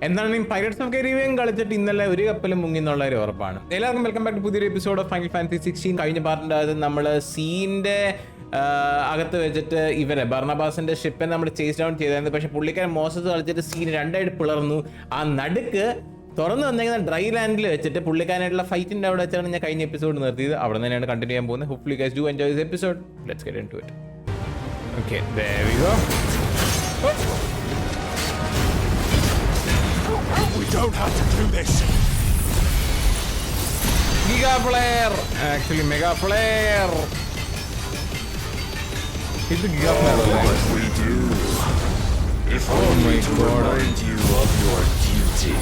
എന്താണ് pirates of Caribbean കളിച്ചിട്ട് ഇന്നലെ ഒരു കപ്പലും മുങ്ങി എന്നുള്ള ഒരു ഉറപ്പാണ്. എല്ലാവർക്കും വെൽക്കം ബാക്ക് ടു പുതിയൊരു എപ്പിസോഡ് ഓഫ് ഫൈനൽ ഫാന്റസി 16. കഴിഞ്ഞ പാർട്ടിൻ്റെ അത് നമ്മൾ സീൻ്റെ അകത്ത് വെച്ചിട്ട് ഇവരെ ബർണബാസിന്റെ ഷിപ്പിനെ നമ്മൾ ചേസ് ഡൗൺ ചെയ്തായിരുന്നു. പക്ഷെ പുള്ളിക്കാരൻ മോസസ് കളിച്ചിട്ട് സീൻ രണ്ടായിട്ട് പിളർന്നു. ആ നടുക്ക് തുറന്നു വന്നിരിക്കുന്ന ഡ്രൈ ലാൻഡിൽ വെച്ചിട്ട് പുള്ളിക്കാനായിട്ടുള്ള ഫൈറ്റിന്റെ അവിടെ വെച്ചാണ് ഞാൻ കഴിഞ്ഞ എപ്പിസോഡ് നിർത്തിയത്. അവിടെ തന്നെയാണ് കണ്ടിന്യൂ ചെയ്യാൻ പോകുന്നത്. Hopefully guys do enjoy this episode. Let's get into it. Okay, there we go. We don't have to do this. Giga flare, actually mega flare. It's a giga flare. What we do, if only to remind you of your duty.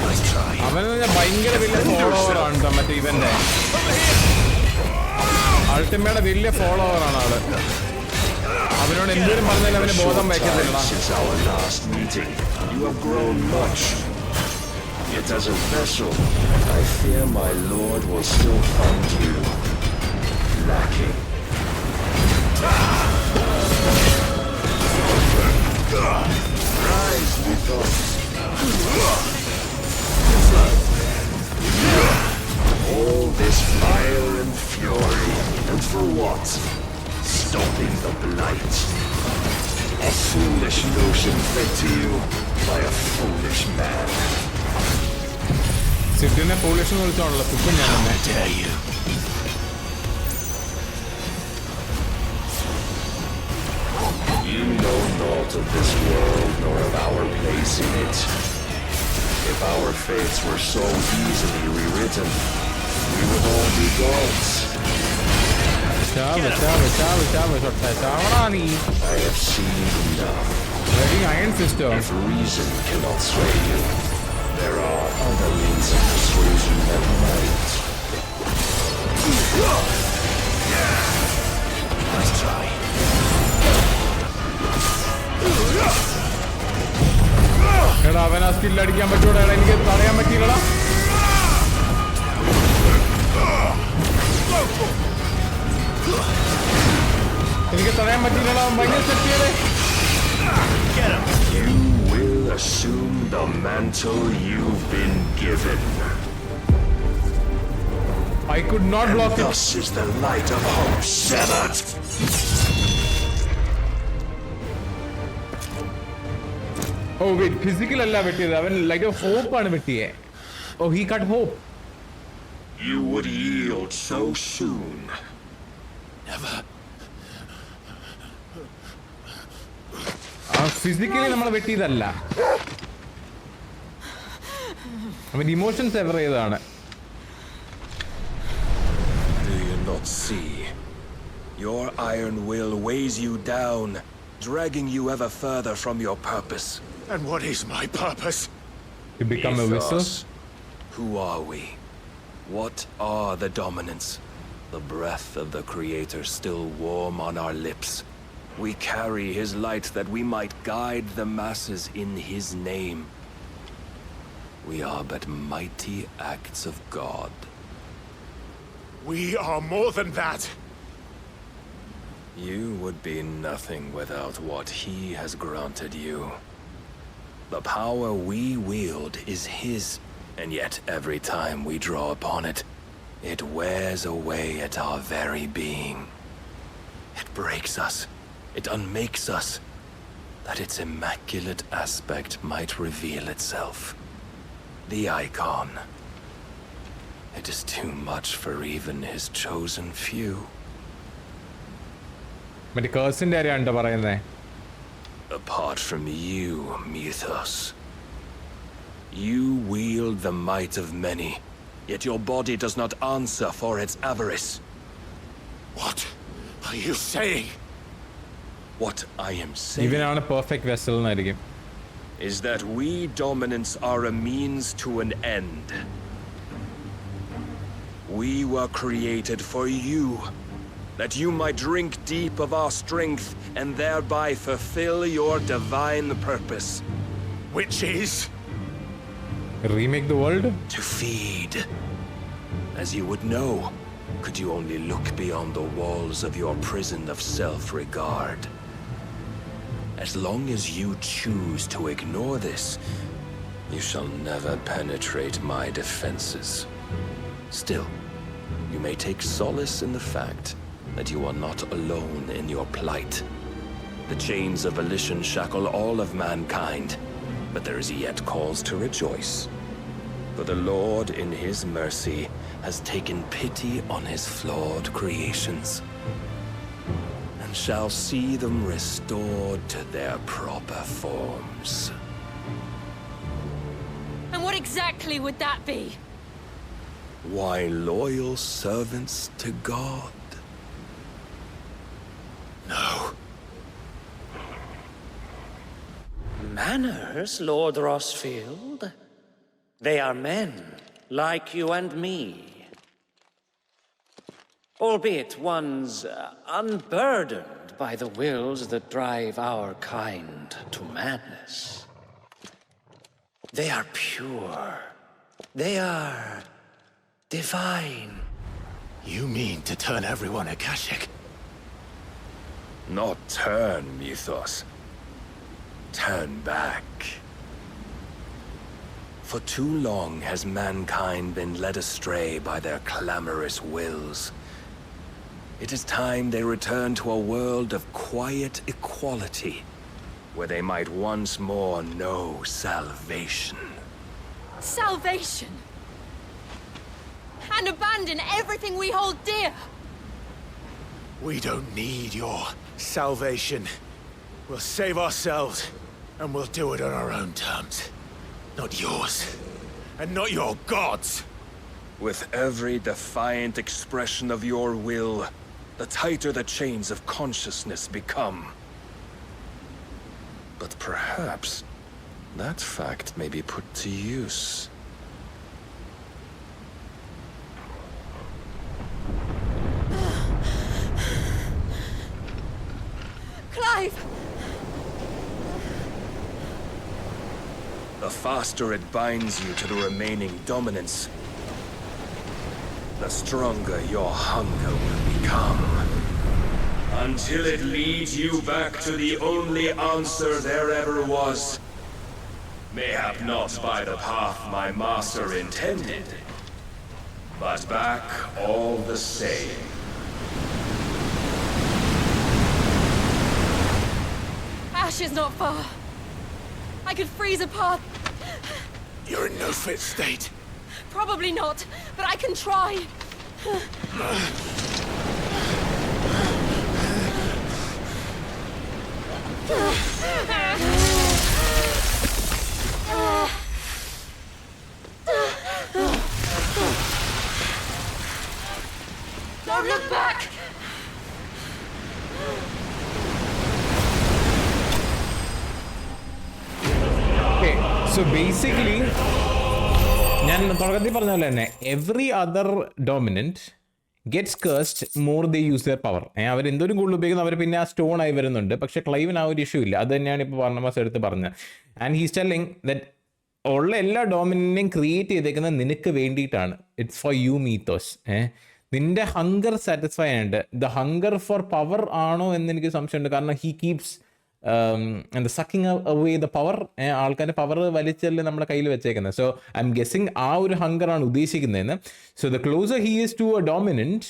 Nice try. അവന് ഭയങ്കര വലിയ follower ആണ് മറ്റേ ഇവന്റെ ultimate വലിയ follower ആണ് ആള്. അവനോട് എന്തൊരു പറഞ്ഞാലും അവന് ബോധം വയ്ക്കത്തില്ല. Since our last meeting, you have grown much. Yet as a vessel, I fear my lord will still find you lacking. Rise with us. All this fire and fury, and for what? Stopping the Blight. A foolish notion fed to you by a foolish man. സിറ്റിനെ foolish എന്ന് വിളിച്ചോണല്ലോ സിറ്റും ഞാൻ തന്നെ. Dare you? You know naught of this world nor of our place in it. If our fates were so easily rewritten, we would all be gods. ചാവ് ചാവണാ നീ. I have seen enough. Iron system. If reason cannot sway you, there are other means of persuasion that might. Nice try. എടാ അവൻ ആ skill അടിക്കാൻ പറ്റൂടാ. എനിക്ക് തടയാൻ പറ്റിയില്ലടാ. എനിക്ക് തടയാൻ പറ്റിയില്ലടാ. ഭയങ്കര ശക്തിയല്ലേ. You will assume the mantle you've been given. I could not block it. Thus is the light of hope severed. Oh wait, physical അല്ല വെട്ടിയത്. അവൻ ലൈറ്റ് ഓഫ് ഹോപ്പ് ആണ് വെട്ടിയേ. Oh, he cut hope. You would yield so soon. Never. Physically നമ്മൾ വെട്ടിയതല്ല. അവൻ emotions ever ചെയ്തതാണ്. Do you not see? Your iron will weighs you down, dragging you ever further from your purpose. And what is my purpose? To become a vessel. Who are we? What are the dominants? The breath of the Creator still warm on our lips. We carry his light that we might guide the masses in his name. We are but mighty acts of God. We are more than that. You would be nothing without what he has granted you. The power we wield is his, and yet every time we draw upon it, it wears away at our very being. It breaks us. It unmakes us, that its immaculate aspect might reveal itself. The Eikon. It is too much for even his chosen few. മറ്റേ കേഴ്സിന്റെ കാര്യമാണ് പറയുന്നേ. Apart from you, Mythos. You wield the might of many, yet your body does not answer for its avarice. What are you saying? What I am saying ഇവനാണ് perfect vessel എന്നായിരിക്കും. is that we dominants are a means to an end. We were created for you, that you might drink deep of our strength and thereby fulfill your divine purpose. Which is? Remake the world? To feed. As you would know, could you only look beyond the walls of your prison of self-regard. As long as you choose to ignore this, you shall never penetrate my defenses. Still, you may take solace in the fact that you are not alone in your plight. The chains of volition shackle all of mankind, but there is yet cause to rejoice. For the Lord, in his mercy, has taken pity on his flawed creations, and shall see them restored to their proper forms. And what exactly would that be? Why, loyal servants to God. No. Manners, Lord Rosfield? They are men, like you and me. Albeit ones unburdened by the wills that drive our kind to madness. They are pure. They are divine. You mean to turn everyone Akashic? Not turn, Mythos. Turn back. For too long has mankind been led astray by their clamorous wills. It is time they return to a world of quiet equality, where they might once more know salvation. Salvation! And abandon everything we hold dear! We don't need your salvation. We'll save ourselves, and we'll do it on our own terms. Not yours. And not your gods! With every defiant expression of your will, the tighter the chains of consciousness become. But perhaps that fact may be put to use. Clive! The faster it binds you to the remaining dominance, the stronger your hunger will become. Until it leads you back to the only answer there ever was. Mayhap not by the path my master intended, but back all the same. Ash is not far. I could freeze a path. You're in no fit state. Probably not, but I can try. Don't look back! Okay, so basically, ഞാൻ തുടക്കത്തിൽ പറഞ്ഞ പോലെ തന്നെ every other dominant gets cursed more they use their power. അവർ എന്തോരം കൂടുതൽ ഉപയോഗിക്കുന്നു അവർ പിന്നെ ആ സ്റ്റോൺ ആയി വരുന്നുണ്ട്. പക്ഷെ ക്ലൈവിന് ആ ഒരു ഇഷ്യൂ ഇല്ല. അത് തന്നെയാണ് ഇപ്പോൾ വർണ്ണമാസ് എടുത്ത് പറഞ്ഞത്. ആൻഡ് ഹീസ് ടെല്ലിങ് ദറ്റ് ഉള്ള എല്ലാ ഡോമിനന്റിനെയും ക്രിയേറ്റ് ചെയ്തേക്കുന്നത് നിനക്ക് വേണ്ടിയിട്ടാണ്. It's for you Mythos. നിന്റെ ഹങ്കർ സാറ്റിസ്ഫൈ ആയിട്ട് ദ ഹങ്കർ ഫോർ പവർ ആണോ എന്ന് എനിക്ക് സംശയമുണ്ട്. കാരണം ഹീ കീപ്സ് എന്താ സക്കിങ് അവേ ദ പവർ. ആൾക്കാരുടെ പവർ വലിച്ചല്ലേ നമ്മുടെ കയ്യിൽ വെച്ചേക്കുന്നത്. സോ ഐ എം ഗെസ്സിങ് ആ ഒരു ഹങ്കറാണ് ഉദ്ദേശിക്കുന്നതെന്ന്. So the closer he is to a dominant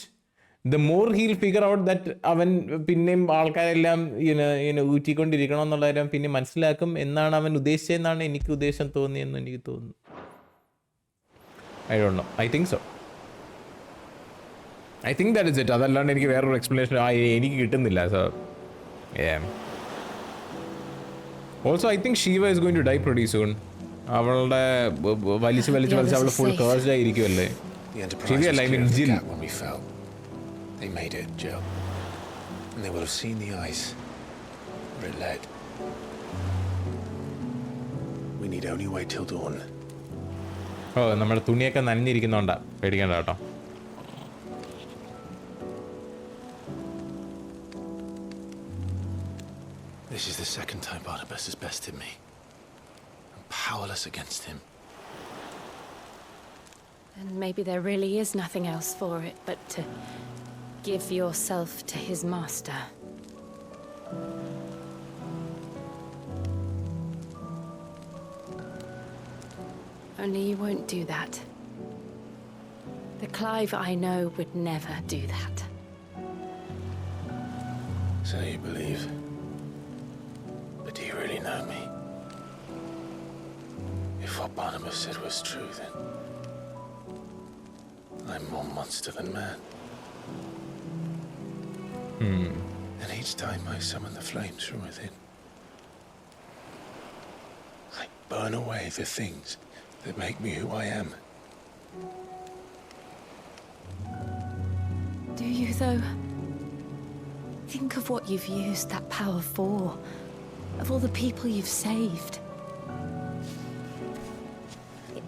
the more he'll figure out that അവൻ പിന്നെയും ആൾക്കാരെല്ലാം ഊറ്റിക്കൊണ്ടിരിക്കണം എന്നുള്ള കാര്യം പിന്നെ മനസ്സിലാക്കും എന്നാണ് അവൻ ഉദ്ദേശിച്ചതെന്നാണ് എനിക്ക് ഉദ്ദേശം തോന്നിയെന്ന് എനിക്ക് തോന്നുന്നു. I don't know. I think so. I think that is it. അതല്ലാണ്ട് എനിക്ക് വേറൊരു എക്സ്പ്ലനേഷൻ എനിക്ക് കിട്ടുന്നില്ല. So also I think Shiva is going to die pretty soon. അവളുടെ വലിച്ച് അവൾ ഫുൾ കേഴ്സ്ഡ് ആയിരിക്കുമല്ലേ. ശരിയല്ല, I mean Jal. They made it, Jill. And they will have seen the ice where it led. We need only wait till dawn. ഓ, നമ്മുടെ തുണിയൊക്കെ നനഞ്ഞിരിക്കുന്നോണ്ടാ, പേടിക്കണ്ട കേട്ടോ. This is the second time Barnabas has bested me. I'm powerless against him. And maybe there really is nothing else for it but to give yourself to his master. Only you won't do that. The Clive I know would never do that. So you believe? But do you really know me? If what Barnabas said was true, then I'm more monster than man. And each time I summon the flames from within, I burn away the things that make me who I am. Do you, though? Think of what you've used that power for. Of all the people you've saved.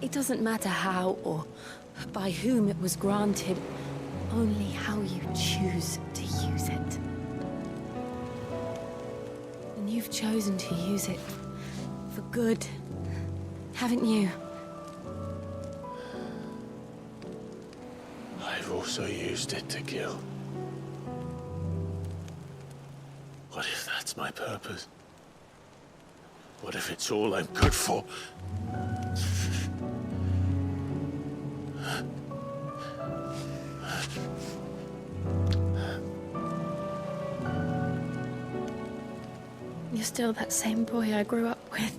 It doesn't matter how or by whom it was granted, only how you choose to use it. And you've chosen to use it for good, haven't you? I've also used it to kill. What if that's my purpose? What if it's all I'm good for? You're still that same boy I grew up with.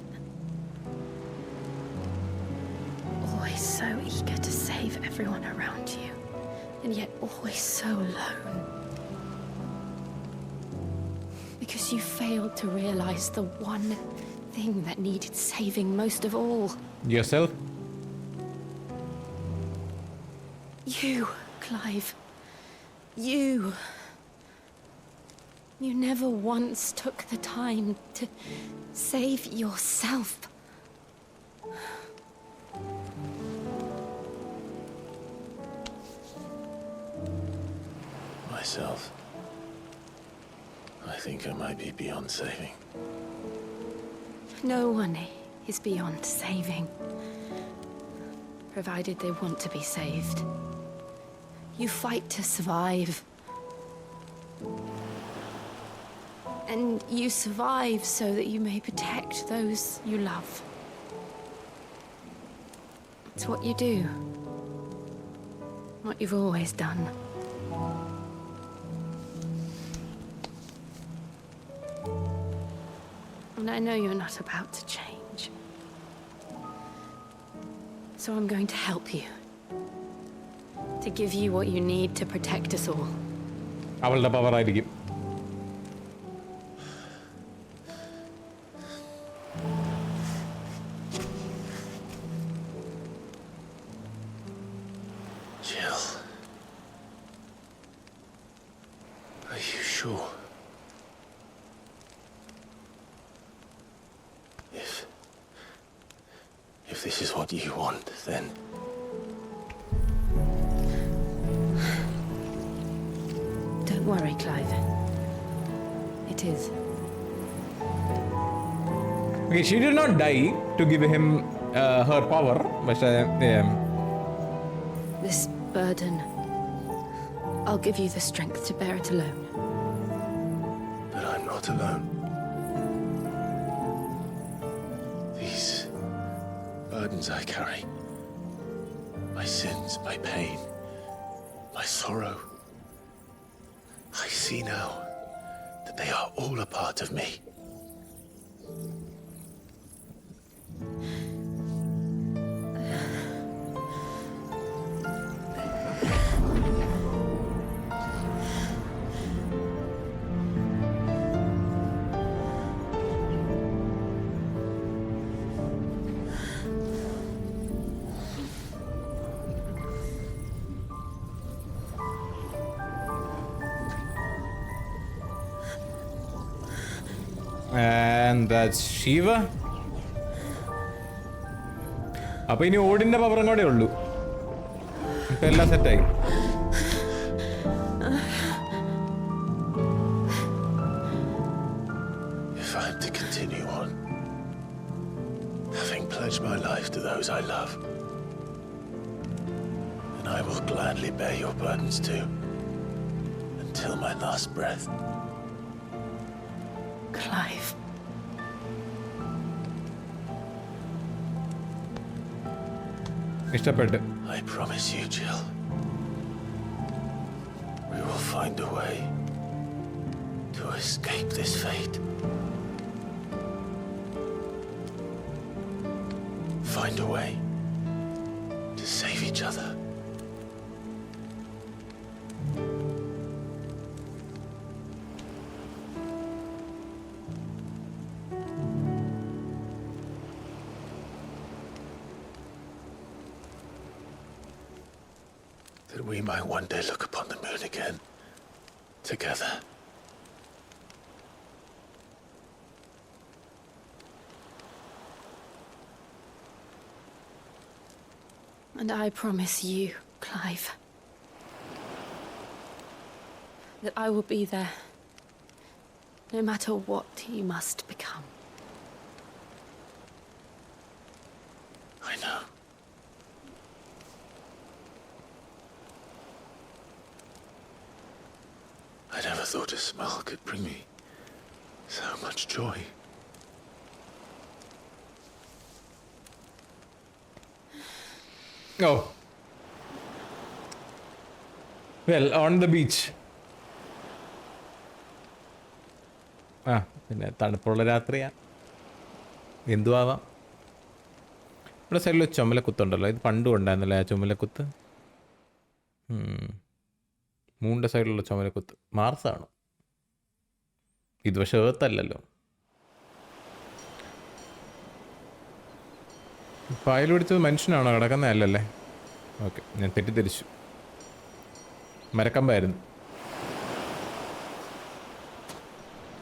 Always so eager to save everyone around you, and yet always so alone. Because you failed to realize the one thing that needed saving most of all. Yourself? You, Clive. You. You never once took the time to save yourself. Myself. I think I might be beyond saving. No one is beyond saving. Provided they want to be saved. You fight to survive. And you survive so that you may protect those you love. It's what you do. What you've always done. And I know you're not about to change. So I'm going to help you. To give you what you need to protect us all. അവളുടെ power ആയിരിക്കും. Jill. Are you sure? If this is what you want, then... Don't worry, Clive. It is. Okay, she did not die to give him her power, but This burden, I'll give you the strength to bear it alone. But I'm not alone. These burdens I carry, my sins, my pain, my sorrow, I see now that they are all a part of me. And that's Shiva. അപ്പൊ ഇനി ഓടിന്റെ പവറും കൂടെ ഉള്ളൂ. ഇപ്പൊ എല്ലാം സെറ്റായി. If I'm to continue on, having pledged my life to those I love, then I will gladly bear your burdens too, until my last breath. Clive. ഇഷ്ടപ്പെട്ടു. I promise you, Jill, we will find a way to escape this fate. Find a way to save each other. That we might one day look upon the moon again, together. And I promise you, Clive, that I will be there, no matter what you must become. I know. I never thought a smile could bring me so much joy. Oh. Well, on the beach. പിന്നെ തണുപ്പുള്ള രാത്രിയാ, എന്തുവാവാം. ഇവിടെ സൈഡിൽ ചുമലക്കുത്തുണ്ടല്ലോ, ഇത് പണ്ടും ഉണ്ടായിരുന്നല്ലേ ആ ചുമലക്കുത്ത്. മൂണിൻ്റെ സൈഡിലുള്ള ചുമലക്കുത്ത് മാർസാണ് ഇത്, പക്ഷെ ഏർത്തല്ലല്ലോ. ഫയൽ പിടിച്ചത് മനുഷ്യനാണോ കിടക്കുന്നതല്ലല്ലേ? ഓക്കെ, ഞാൻ തെറ്റിദ്ധരിച്ചു. മരക്കമ്പായിരുന്നു.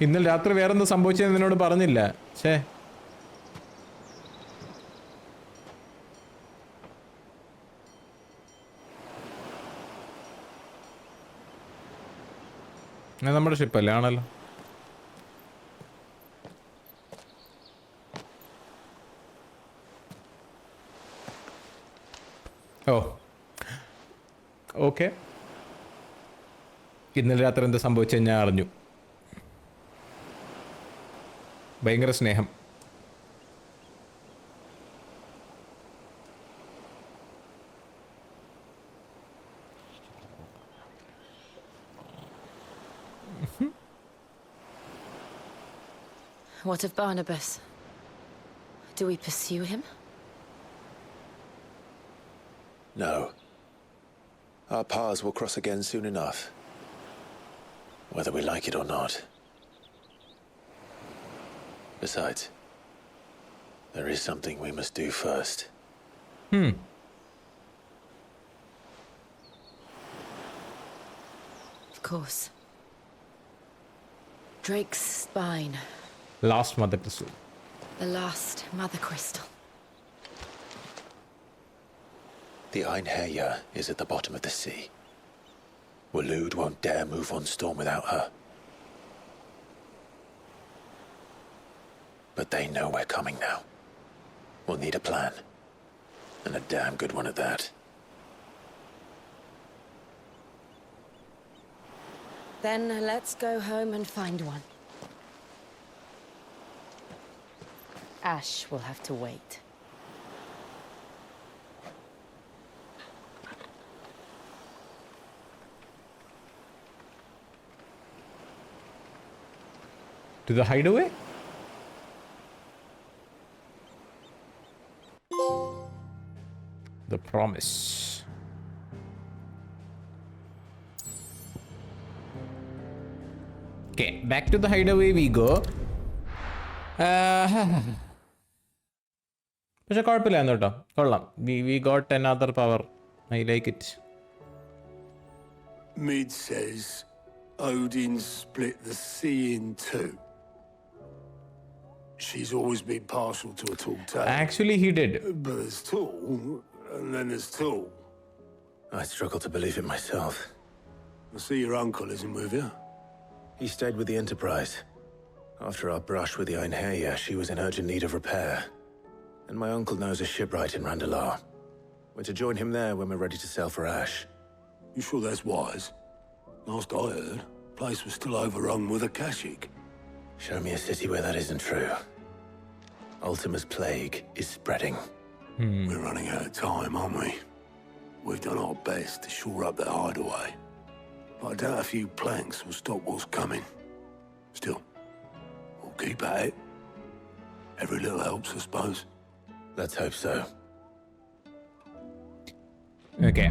ഇന്നലെ രാത്രി വേറെന്താ സംഭവിച്ചതെന്ന് നിന്നോട് പറഞ്ഞില്ല. ഛേ, നമ്മുടെ ഷിപ്പല്ലേ? ആണല്ലോ. ഓ ഓക്കെ, ഇന്നലെ രാത്രി എന്താ സംഭവിച്ചത് ഞാൻ അറിഞ്ഞു. ഭയങ്കര സ്നേഹം. What of Barnabas? Do we pursue him? No. Our paths will cross again soon enough, whether we like it or not. Besides, there is something we must do first. Of course. Drake's spine. Last mother crystal. The last mother crystal. The Einherjar is at the bottom of the sea. Waloed won't dare move on Storm without her. But they know we're coming now. We'll need a plan. And a damn good one at that. Then let's go home and find one. Ash will have to wait. To the hideaway? The promise. Okay, back to the hideaway we go. പക്ഷെ കുഴപ്പമില്ലായിരുന്നു കേട്ടോ, കൊള്ളാം. We got another power. I like it. Mid says Odin split the sea in two. She's always been partial to a tall tale. Actually, he did. But there's tall, and then there's tall. I struggle to believe it myself. I see your uncle isn't with you. He stayed with the Enterprise. After our brush with the Einherjar, she was in urgent need of repair. And my uncle knows a shipwright in Randalar. We're to join him there when we're ready to sail for Ash. You sure that's wise? Last I heard, the place was still overrun with Akashic. Show me a city where that isn't true. Ultima's plague is spreading. We're running out of time, aren't we? We've done our best to shore up the hideaway. But I doubt a few planks will stop what's coming. Still, we'll keep at it. Every little helps, I suppose. Let's hope so. Okay.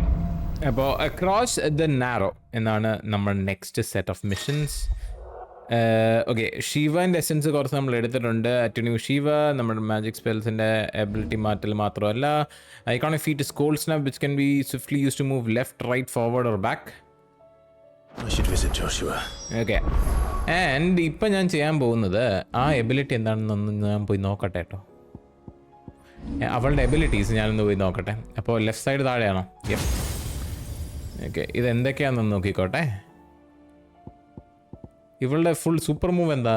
അപ്പോൾ across the narrow എന്നാണ് നമ്മൾ next set of missions. Okay, ഷീവൻ്റെ essence കുറച്ച് നമ്മൾ എടുത്തിട്ടുണ്ട്. അറ്റുന്യൂ ഷീവ നമ്മുടെ magic സ്പെൽസിൻ്റെ ability മാറ്റൽ മാത്രമല്ല. Eikon Ifrit is cold snap which can be swiftly use to move left, right, forward or back. I should visit Joshua. ഓക്കെ, ആൻഡ് ഇപ്പം ഞാൻ ചെയ്യാൻ പോകുന്നത് ആ എബിലിറ്റി എന്താണെന്നൊന്ന് ഞാൻ പോയി നോക്കട്ടെ കേട്ടോ. അവളുടെ എബിലിറ്റീസ് ഞാനൊന്ന് പോയി നോക്കട്ടെ. അപ്പോൾ ലെഫ്റ്റ് സൈഡ് താഴെയാണോ? യെസ്. ഓക്കെ, ഇതെന്തൊക്കെയാണെന്ന് നോക്കിക്കോട്ടെ. ഇവളുടെ ഫുൾ സൂപ്പർ മൂവ് എന്താ?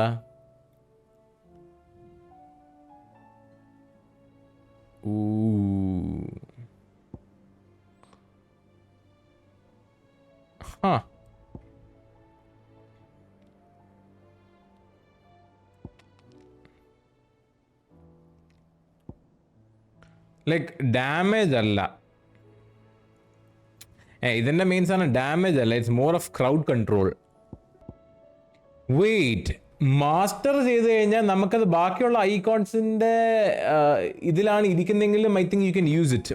ലൈക്ക് ഡാമേജ് അല്ല, ഇതിൻ്റെ മെയിൻസ് ആണ് ഡാമേജ് അല്ല, it's more of crowd control. Wait, master ചെയ്ത് കഴിഞ്ഞാൽ നമുക്കത് ബാക്കിയുള്ള ഐക്കോൺസിൻ്റെ ഇതിലാണ് ഇരിക്കുന്നെങ്കിലും I think you can use it.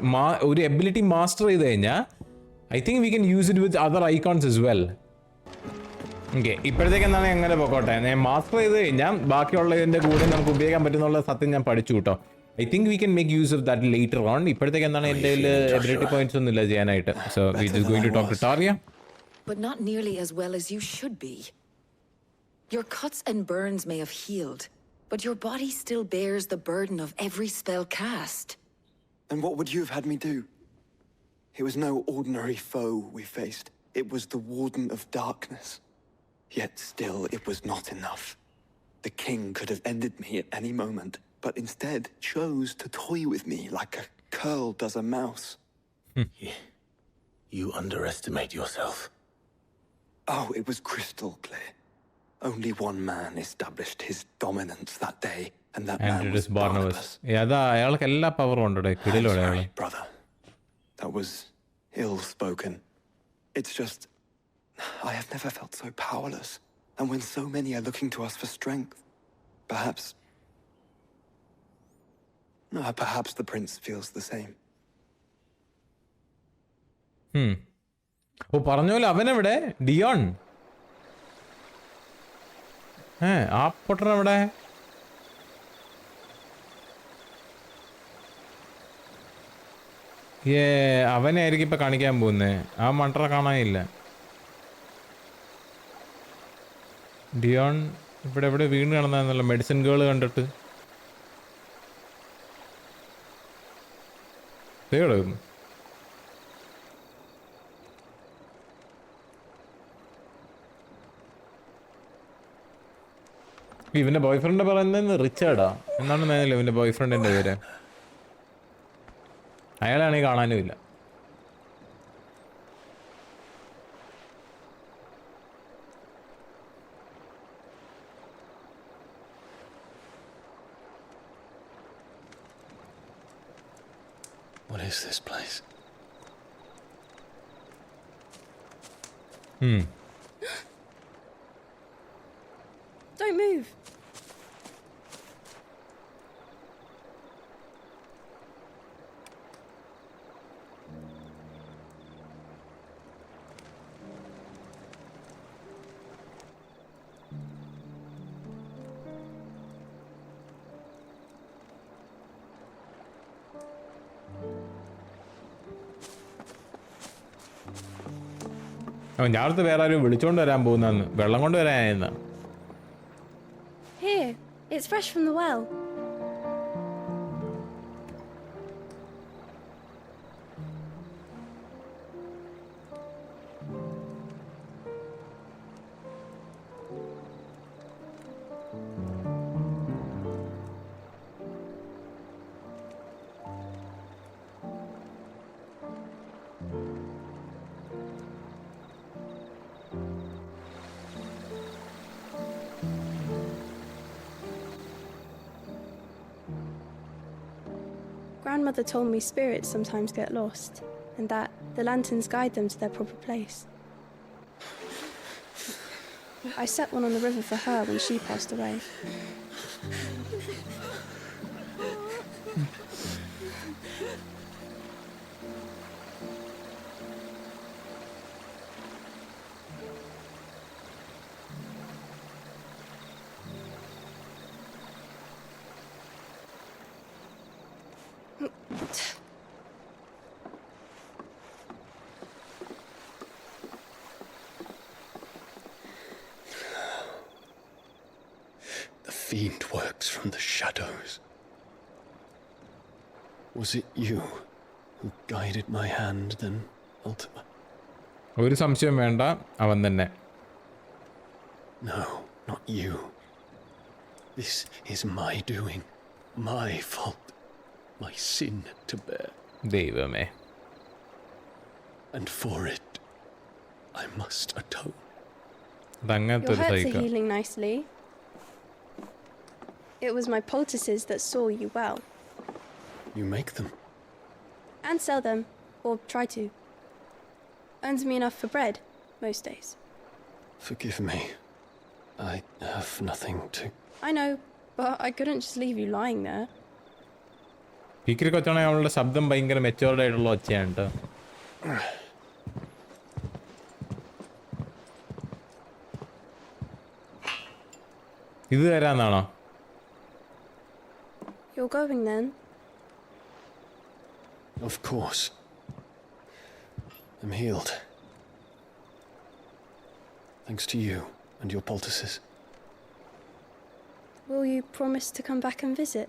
ഒരു എബിലിറ്റി മാസ്റ്റർ ചെയ്ത് കഴിഞ്ഞാൽ I think we can use it with other Eikons as well. Okay, ഇപ്പോഴത്തേക്ക് എന്താണ് എങ്ങനെ പോയിക്കോട്ടെ. ഞാൻ മാസ്റ്റർ ചെയ്ത് കഴിഞ്ഞാൽ ബാക്കിയുള്ളതിൻ്റെ കൂടെ നമുക്ക് ഉപയോഗിക്കാൻ പറ്റുന്നുള്ള സത്യം ഞാൻ പഠിച്ചു കേട്ടോ. I think we can make use of that later on. ഇപ്പോഴത്തേക്ക് എന്താണ് എൻ്റെ എബിലിറ്റി പോയിന്റ്സ് ഒന്നും ഇല്ല ചെയ്യാനായിട്ട്. So we just going to talk to Taria. But not nearly as well as you should be. Your cuts and burns may have healed, but your body still bears the burden of every spell cast. And what would you have had me do? It was no ordinary foe we faced. It was the Warden of Darkness. Yet still, it was not enough. The king could have ended me at any moment, but instead chose to toy with me like a curl does a mouse. You underestimate yourself. Oh, it was crystal clear. Only one man established his dominance that day, and that man was Barnabas. അതാ അയാൾക്ക് എല്ലാ പവറും ഉണ്ട്. Sorry, brother. That was ill-spoken. It's just, I have never felt so powerless. And when so many are looking to us for strength, perhaps the prince feels the same. ഓ, പറഞ്ഞോലെ അവനെവിടെ? Dion. ആ പൊട്ടനെവിടെ? അവനെ ആയിരിക്കും ഇപ്പൊ കാണിക്കാൻ പോകുന്നേ. ആ മണ്ടറ കാണാനില്ല. ഡിയോൺ ഇവിടെ എവിടെ വീണ് കിടന്നല്ലോ മെഡിസിൻ ഗേൾ കണ്ടിട്ട്. തേടുന്നു. ഇവന്റെ ബോയ് ഫ്രണ്ട് പറയുന്നത് റിച്ചാർഡാ എന്നാണ് നേരല്ലോ ഇവന്റെ ബോയ് ഫ്രണ്ടിന്റെ പേര്. അയാളാണെങ്കിൽ കാണാനും ഇല്ല. What is this place? Don't move. ഞാനടുത്ത് വേറെ ആരും വിളിച്ചോണ്ട് വരാൻ പോകുന്ന വെള്ളം കൊണ്ട് വരാനായിരുന്ന. Here, it's fresh from the well. Grandmother told me spirits sometimes get lost, and that the lanterns guide them to their proper place. I set one on the river for her when she passed away. The fiend works from the shadows. Was it you who guided my hand then, Ultima? ഒരു സംശയം വേണ്ട, അവൻ തന്നെ. No, not you. This is my doing, my fault, my sin to bear. ദൈവമേ. And for it, I must atone. അതങ്ങനത്തെ Your ഒരു hurts are psycho. healing nicely. It was my poultices that saw you well. You make them. And sell them, or try to. Earns me enough for bread, most days. Forgive me. I have nothing to... I know, but I couldn't just leave you lying there. ഭീക്കരി കൊച്ചാണെങ്കിൽ അവളുടെ ശബ്ദം ഭയങ്കര matured ആയിട്ടുള്ള ഒച്ചയാണ് കേട്ടോ. ഇത് തരാന്നാണോ? You're going then? Of course. I'm healed. Thanks to you and your poultices. Will you promise to come back and visit?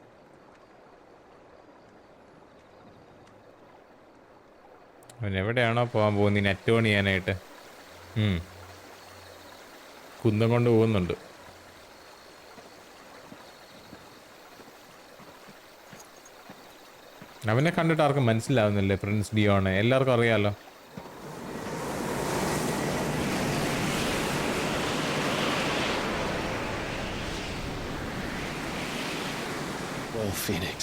അവൻ എവിടെയാണോ പോകാൻ പോകുന്നത് നെറ്റ് ഓൺ ചെയ്യാനായിട്ട്? കുന്തം കൊണ്ട് പോകുന്നുണ്ട്. അവനെ കണ്ടിട്ട് ആർക്കും മനസ്സിലാവുന്നില്ലേ പ്രിൻസ് ഡിയോണ്? എല്ലാവർക്കും അറിയാലോ. Well, Phoenix,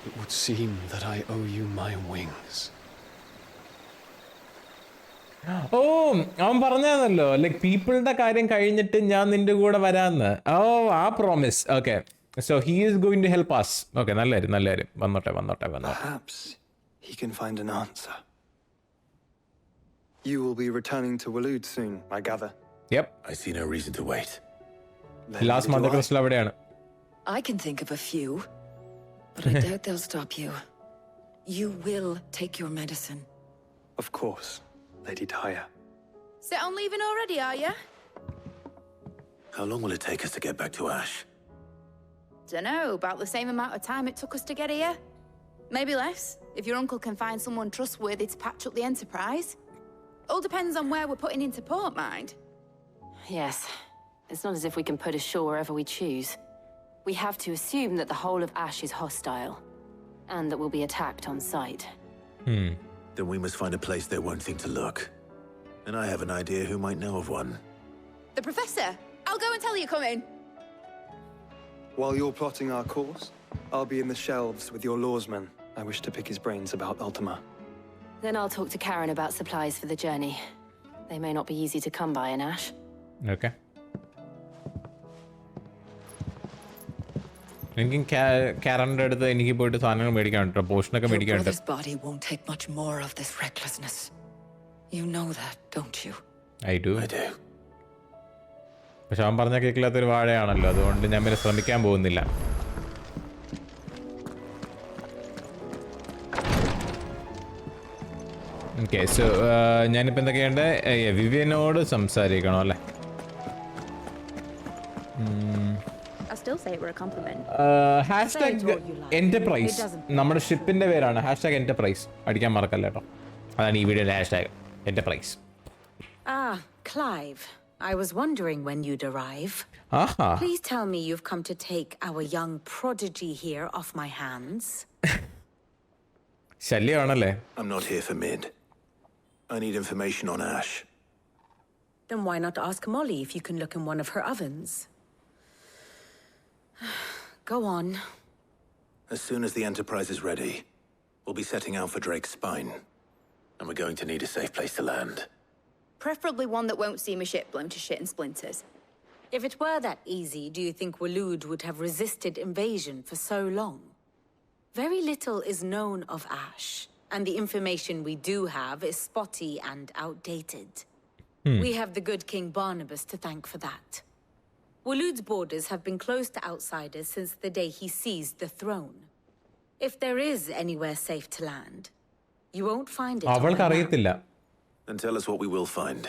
it would seem that I owe you my wings. ഓ, അവൻ പറഞ്ഞാന്നല്ലോ, ലൈക് പീപ്പിളുടെ കാര്യം കഴിഞ്ഞിട്ട് ഞാൻ നിന്റെ കൂടെ വരാന്ന്. ഓ, ആ promise. Okay, so he is going to help us. Okay, നല്ല കാര്യം. വന്നോട്ടെ. Perhaps he can find an answer. You will be returning to Waloed soon, I gather. Yep. I see no reason to wait. Last month crystal അവിടെയാണ്. I can think of a few, but I doubt they'll stop you. You will take your medicine. Of course, Lady Daya. Set on leaving already, are you? How long will it take us to get back to Ash? Dunno, about the same amount of time it took us to get here. Maybe less, if your uncle can find someone trustworthy to patch up the Enterprise. All depends on where we're putting into port, mind. Yes. It's not as if we can put ashore wherever we choose. We have to assume that the whole of Ash is hostile, and that we'll be attacked on sight. Then we must find a place they won't think to look. And I have an idea who might know of one. The Professor! I'll go and tell you come in. While you're plotting our course, I'll be in the shelves with your lawsman. I wish to pick his brains about Ultima. Then I'll talk to Karen about supplies for the journey. They may not be easy to come by in Ash. Okay. എനിക്ക് കാരൻ്റെ അടുത്ത് എനിക്ക് പോയിട്ട് സാധനങ്ങൾ മേടിക്കാൻ കേട്ടോ, പോഷനൊക്കെ Your മേടിക്കാൻ brother's body won't take much more of this recklessness. You know that, don't you? I do. പക്ഷെ അവൻ പറഞ്ഞ കേൾക്കില്ലാത്തൊരു വാഴയാണല്ലോ, അതുകൊണ്ട് ഞാൻ പിന്നെ ശ്രമിക്കാൻ പോകുന്നില്ല. ഓക്കെ, സോ ഞാനിപ്പോൾ എന്തൊക്കെ ചെയ്യേണ്ടത്? വിവിയനോട് സംസാരിക്കണോ അല്ലേ? എന്റർപ്രൈസ് നമ്മുടെ ഷിപ്പിന്റെ പേരാണ്. #എന്റർപ്രൈസ് അടിക്കാൻ മറക്കല്ല കേട്ടോ. അതാണ് ഈ വീഡിയോയുടെ #, enterprise. Ah, Clive. I was wondering when you'd arrive. Please tell me you've come to take our young prodigy here off my hands. ശല്യമാണല്ലേ? I'm not here for Mid. I need information on Ash. Then why not ask Molly if you can look in one of her ovens? Go on. As soon as the Enterprise is ready, we'll be setting out for Drake's Spine. And we're going to need a safe place to land. Preferably one that won't see my ship blown to shit and splinters. If it were that easy, do you think Waloed would have resisted invasion for so long? Very little is known of Ash, and the information we do have is spotty and outdated. We have the good King Barnabas to thank for that. Waloed's borders have been closed to outsiders since the day he seized the throne. If there is anywhere safe to land, you won't find it. Then tell us what we will find.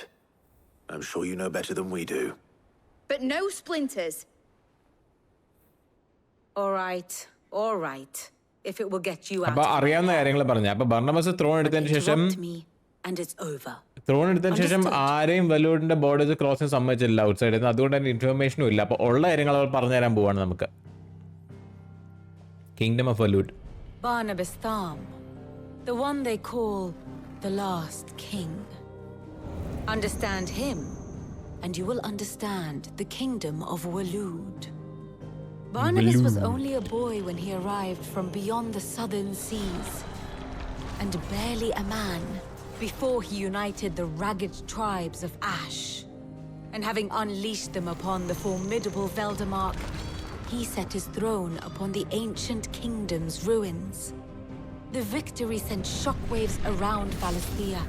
I'm sure you know better than we do. But no splinters. All right. If it will get you out. അപ്പോൾ അറിയാവുന്ന കാര്യങ്ങൾ പറഞ്ഞു. അപ്പോൾ Barnabas thrown എടുത്തതിന് ശേഷം ആരെയും വലൂഡിന്റെ borders ക്രോസിന് സമ്മതിച്ചില്ല ഔട്ട്സൈഡിൽ നിന്ന്. അതുകൊണ്ട് തന്നെ ഇൻഫർമേഷനും ഇല്ല. അപ്പോൾ ഉള്ള കാര്യങ്ങൾ അവർ പറഞ്ഞു തരാൻ പോവാണ് നമുക്ക്. Kingdom of Waloed. Barnabas Tham, the one they call the last king. Understand him, and you will understand the kingdom of Waloed. Barnabas was only a boy when he arrived from beyond the southern seas, and barely a man before he united the ragged tribes of Ash. And having unleashed them upon the formidable Veldamark, he set his throne upon the ancient kingdom's ruins. The victory sent shockwaves around Valisthea,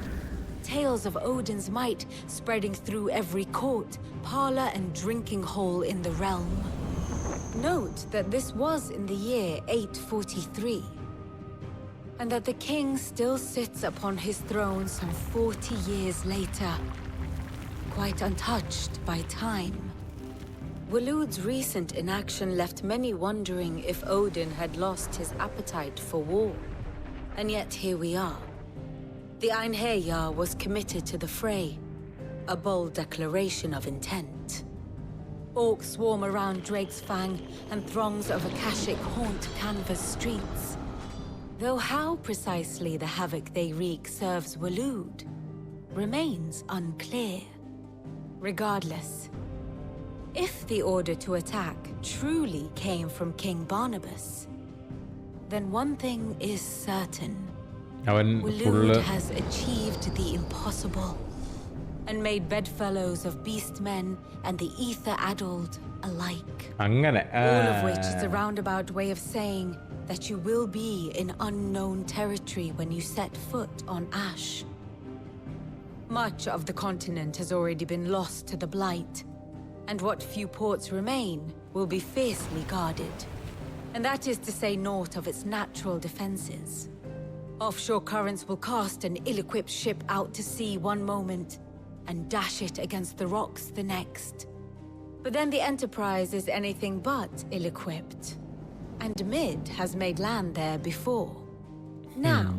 tales of Odin's might spreading through every court, parlor, and drinking hole in the realm. Note that this was in the year 843, and that the king still sits upon his throne some 40 years later, quite untouched by time. Waloed's recent inaction left many wondering if Odin had lost his appetite for war. And yet here we are. The Einherjar was committed to the fray, a bold declaration of intent. Orcs swarm around Drake's Fang, and throngs of Akashic haunt canvas streets. Though how precisely the havoc they wreak serves Waloed remains unclear. Regardless, if the order to attack truly came from King Barnabas, then one thing is certain. Waloed has achieved the impossible and made bedfellows of beastmen and the ether-addled alike. All of which is a roundabout way of saying that you will be in unknown territory when you set foot on Ash. Much of the continent has already been lost to the Blight, and what few ports remain will be fiercely guarded. And that is to say naught of its natural defenses. Offshore currents will cast an ill-equipped ship out to sea one moment and dash it against the rocks the next. But then the Enterprise is anything but ill-equipped. And Mid has made land there before. Now,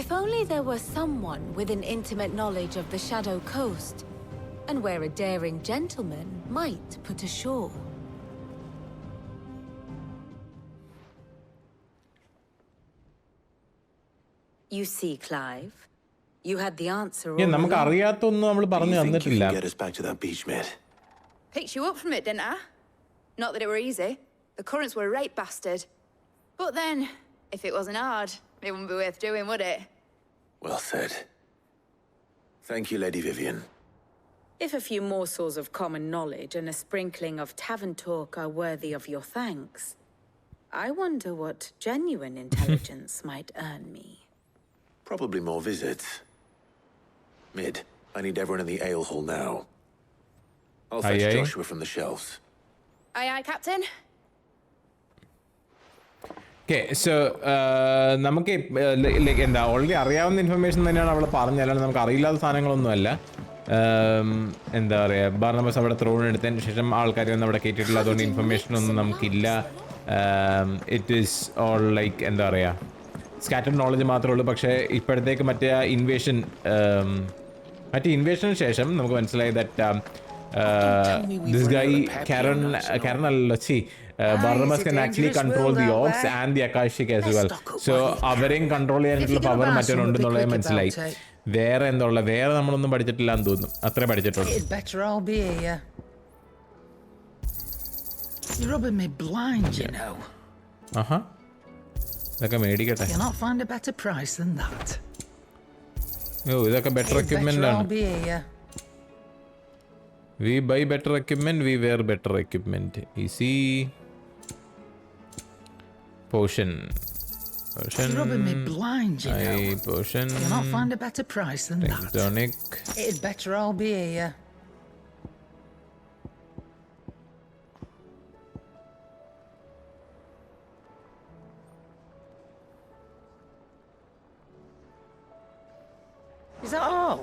if only there were someone with an intimate knowledge of the Shadow Coast, and where a daring gentleman might put ashore. You see, Clive, you had the answer. നമുക്ക് അറിയാത്തൊന്നും നമ്മൾ പറഞ്ഞു തന്നിട്ടില്ല. Get us back to that beach, mate. Picked you up from it, didn't I? Not that it were easy. The currents were a right bastard. But then, if it wasn't hard, it wouldn't be worth doing, would it? Well said. Thank you, Lady Vivian. If a few morsels of common knowledge and a sprinkling of tavern talk are worthy of your thanks, I wonder what genuine intelligence might earn me. Probably more visits. Mid, I need everyone in the ale hall now. I'll fetch Joshua from the shelves. Aye, aye, Captain. Okay, so നമുക്ക് എന്താ already അറിയാവുന്ന information തന്നെയാണ് അവൾ പറഞ്ഞല്ലാണ്ട് നമുക്ക് അറിയില്ലാത്ത സാധനങ്ങളൊന്നുമല്ല. എന്താ പറയുക, Barnabas അവിടെ thrown എടുത്തതിന് ശേഷം ആൾക്കാരൊന്നും അവിടെ കയറ്റിയിട്ടില്ല. അതുകൊണ്ട് ഇൻഫർമേഷനൊന്നും നമുക്കില്ല. ഇറ്റ് ഈസ് ഓൾ ലൈക്ക് എന്താ പറയുക, സ്കാറ്റർഡ് നോളജ് മാത്രമേ ഉള്ളൂ. പക്ഷേ ഇപ്പോഴത്തേക്ക് മറ്റേ ഇൻവേഷന് ശേഷം നമുക്ക് മനസ്സിലായി ദാറ്റ് ദിസ് ഗൈ കാരൻ അല്ലല്ലോ, Barnabas can actually control the orcs and the Akashic as well. So അവരെയും കൺട്രോൾ ചെയ്യാനായിട്ടുള്ള പവർ മറ്റൊന്നുണ്ടെന്നുള്ളത് മനസ്സിലായി. വേറെ എന്തുള്ള വേറെ നമ്മളൊന്നും പഠിച്ചിട്ടില്ല എന്ന് തോന്നുന്നു. അത്രേ പഠിച്ചിട്ടുള്ളൂ. You're rubbing me blind, you know. ഇതൊക്കെ മേടിക്കട്ടെ. Cannot find a better price than that. ഇതൊക്കെ ബെറ്റർ എക്യുപ്മെന്റ് ആണ്. We buy better equipment, we wear better equipment. Easy. Potion. You're rubbing me blind, you know. Potion. Cannot find a better price than that. Tonic. It'd better all be here. Is that all?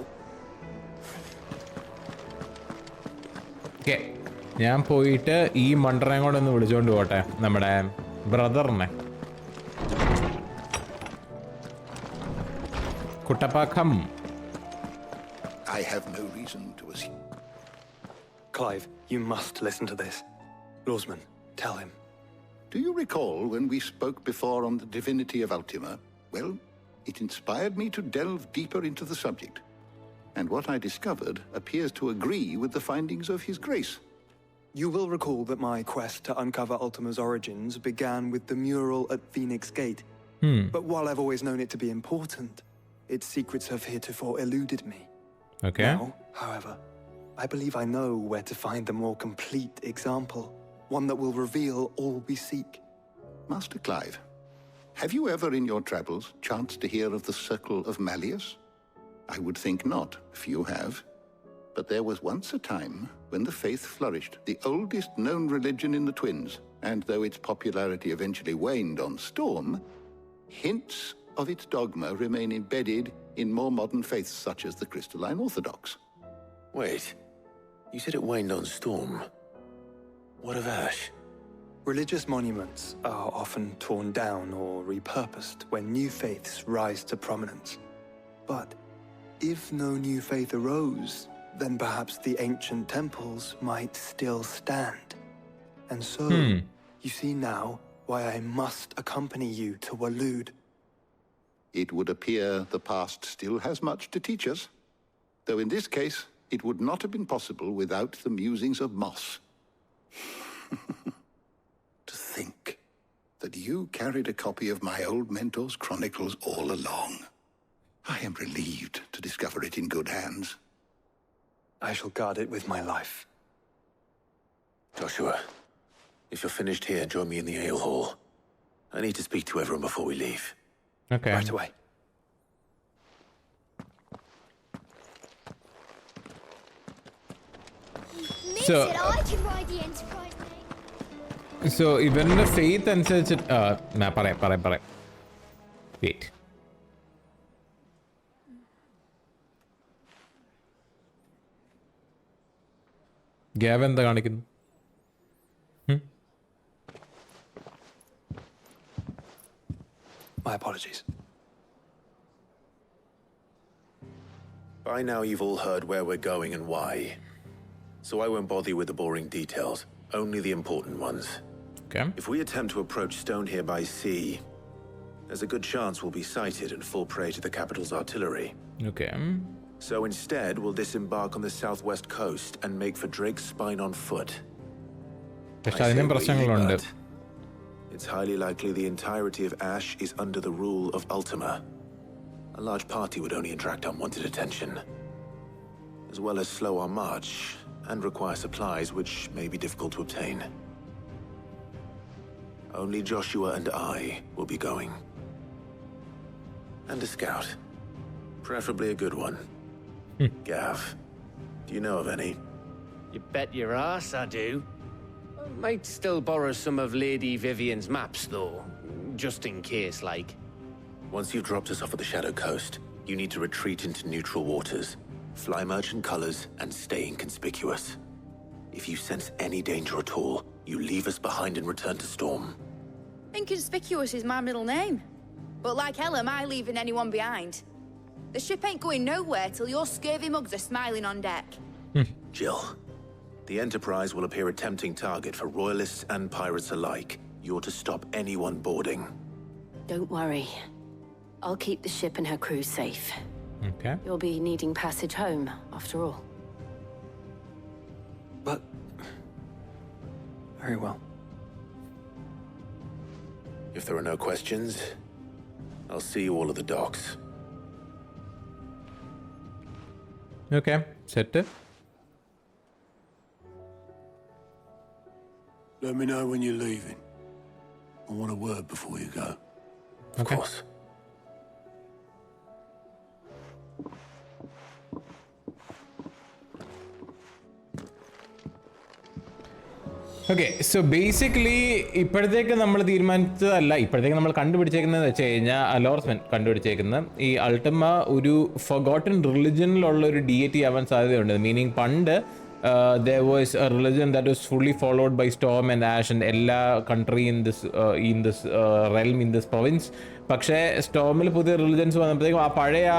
Okay, ഞാൻ പോയിട്ട് ഈ മണ്ടറേം കൂടെ ഒന്ന് വിളിച്ചോണ്ട് പോട്ടെ, നമ്മുടെ ബ്രദറിനെ. കുട്ടപ്പാക്കം. I have no reason to assume. Clive, you must listen to this. Lawsman, tell him. Do you recall when we spoke before on the divinity of Ultima? Well, it inspired me to delve deeper into the subject. And what I discovered appears to agree with the findings of His Grace. You will recall that my quest to uncover Ultima's origins began with the mural at Phoenix Gate. But while I've always known it to be important, its secrets have heretofore eluded me. Okay. Now, however, I believe I know where to find the more complete example, one that will reveal all we seek. Master Clive, have you ever in your travels chanced to hear of the Circle of Malleus? I would think not, few have. But there was once a time when the faith flourished, the oldest known religion in the Twins, and though its popularity eventually waned on Storm, hints of its dogma remain embedded in more modern faiths such as the Crystalline Orthodox. Wait, you said it waned on Storm. What of Ash? Religious monuments are often torn down or repurposed when new faiths rise to prominence. But if no new faith arose, then perhaps the ancient temples might still stand. And so, you see now why I must accompany you to Waloed. It would appear the past still has much to teach us, though in this case, it would not have been possible without the musings of Moss. To think that you carried a copy of my old mentor's chronicles all along. I am relieved to discover it in good hands. I shall guard it with my life. Joshua, if you're finished here, join me in the ale hall. I need to speak to everyone before we leave. Okay. Right away. So, I can ride the Enterprise, mate. So ഇവരുടെ faith അനുസരിച്ചിട്ട് പറയാം. Wait. ഗ്യാവ് എന്താ കാണിക്കുന്നു? My apologies. By now you've all heard where we're going and why. So I won't bother you with the boring details, only the important ones. Okay. If we attempt to approach Stone here by sea, there's a good chance we'll be sighted and fall prey to the capital's artillery. Okay. So instead, we'll disembark on the southwest coast and make for Drake's Spine on foot. പക്ഷെ അതിനും പ്രശ്നങ്ങളുണ്ട്. It's highly likely the entirety of Ash is under the rule of Ultima. A large party would only attract unwanted attention, as well as slow our march and require supplies which may be difficult to obtain. Only Joshua and I will be going. And a scout. Preferably a good one. Gav, do you know of any? You bet your ass I do. Might still borrow some of Lady Vivian's maps, though. Just in case, like. Once you've dropped us off at the Shadow Coast, you need to retreat into neutral waters, fly merchant colors, and stay inconspicuous. If you sense any danger at all, you leave us behind and return to Storm. Inconspicuous is my middle name. But like hell am I leaving anyone behind. The ship ain't going nowhere till your scurvy mugs are smiling on deck. Jill, the Enterprise will appear a tempting target for royalists and pirates alike. You're to stop anyone boarding. Don't worry. I'll keep the ship and her crew safe. Okay. You'll be needing passage home, after all. But... very well. If there are no questions, I'll see you all at the docks. Okay, set. Let me know when you're leaving. I want a word before you go. Of course. Okay so basically ഇപ്പോഴത്തേക്ക് നമ്മൾ തീരുമാനിച്ചതല്ല, ഇപ്പോഴത്തേക്ക് നമ്മൾ കണ്ടുപിടിച്ചേക്കുന്നത് വെച്ച് കഴിഞ്ഞാൽ അലോർസ്മെൻ കണ്ടുപിടിച്ചേക്കുന്നത് ഈ Altima ഒരു forgotten റിലിജനിലുള്ള ഒരു deity ആവാൻ സാധ്യതയുണ്ട്. മീനിങ് പണ്ട് there was a religion that was fully followed by Storm and Ash and എല്ലാ country in this realm, in this province. പക്ഷേ സ്റ്റോമിൽ പുതിയ റിലിജൻസ് വന്നപ്പോഴത്തേക്കും ആ പഴയ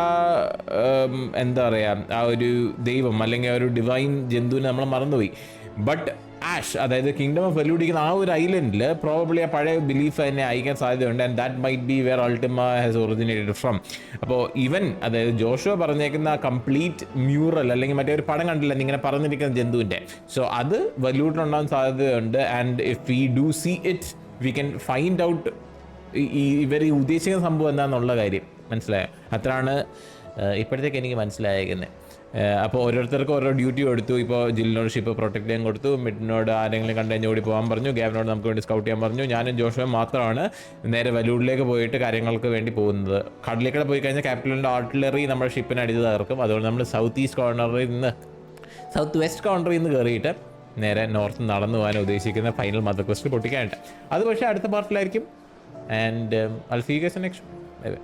എന്താ പറയുക ആ ഒരു ദൈവം അല്ലെങ്കിൽ ആ ഒരു ഡിവൈൻ ജന്തുവിനെ നമ്മൾ മറന്നുപോയി. ബട്ട് ആഷ്, അതായത് കിങ്ഡം ഓഫ് വെലൂഡിക്കുന്ന ആ ഒരു ഐലൻഡിൽ പ്രോബബ്ലി ആ പഴയ ബിലീഫ് തന്നെ അയക്കാൻ സാധ്യതയുണ്ട്. And that might be where ultima has originated from. അപ്പോൾ ഇവൻ, അതായത് ജോഷുവ പറഞ്ഞേക്കുന്ന കംപ്ലീറ്റ് മ്യൂറൽ അല്ലെങ്കിൽ മറ്റേ ഒരു പടം കണ്ടില്ല ഇങ്ങനെ പറഞ്ഞിരിക്കുന്ന ജന്തുവിൻ്റെ, സോ അത് വെലൂഡിലുണ്ടാകാൻ സാധ്യതയുണ്ട്. And if we do see it we can find out ഇവർ ഉദ്ദേശിക്കുന്ന സംഭവം എന്താണെന്നുള്ള കാര്യം മനസ്സിലായോ. അത്രയാണ് ഇപ്പോഴത്തേക്ക് എനിക്ക് മനസ്സിലായേക്കുന്നത്. അപ്പോൾ ഓരോരുത്തർക്കും ഓരോ ഡ്യൂട്ടി കൊടുത്തു. ഇപ്പോൾ ജില്ലിനോട് ഷിപ്പ് പ്രൊട്ടക്ട് ചെയ്യാൻ കൊടുത്തു, മിഡിനോട് ആരെങ്കിലും കണ്ടുകഴിഞ്ഞ് ഓടി പോകാൻ പറഞ്ഞു, ഗാവിനോട് നമുക്ക് വേണ്ടി സ്കൗട്ട് ചെയ്യാൻ പറഞ്ഞു. ഞാനും ജോഷുവും മാത്രമാണ് നേരെ വലൂഡിലേക്ക് പോയിട്ട് കാര്യങ്ങൾക്ക് വേണ്ടി പോകുന്നത്. കടലിലേക്കൂടെ പോയി കഴിഞ്ഞാൽ ക്യാപിറ്റലിൻ്റെ ആർട്ടിലറി നമ്മുടെ ഷിപ്പിനെ അടിച്ച് തകർക്കും. അതുകൊണ്ട് നമ്മൾ സൗത്ത് വെസ്റ്റ് കോർണറിൽ നിന്ന് കയറിയിട്ട് നേരെ നോർത്ത് നടന്നു പോകാൻ ഉദ്ദേശിക്കുന്ന ഫൈനൽ മദർ ക്വസ്റ്റ് പൊട്ടിക്കാനുണ്ട്. അത് പക്ഷേ അടുത്ത പാർട്ടിലായിരിക്കും. And I'll see you guys next. Bye.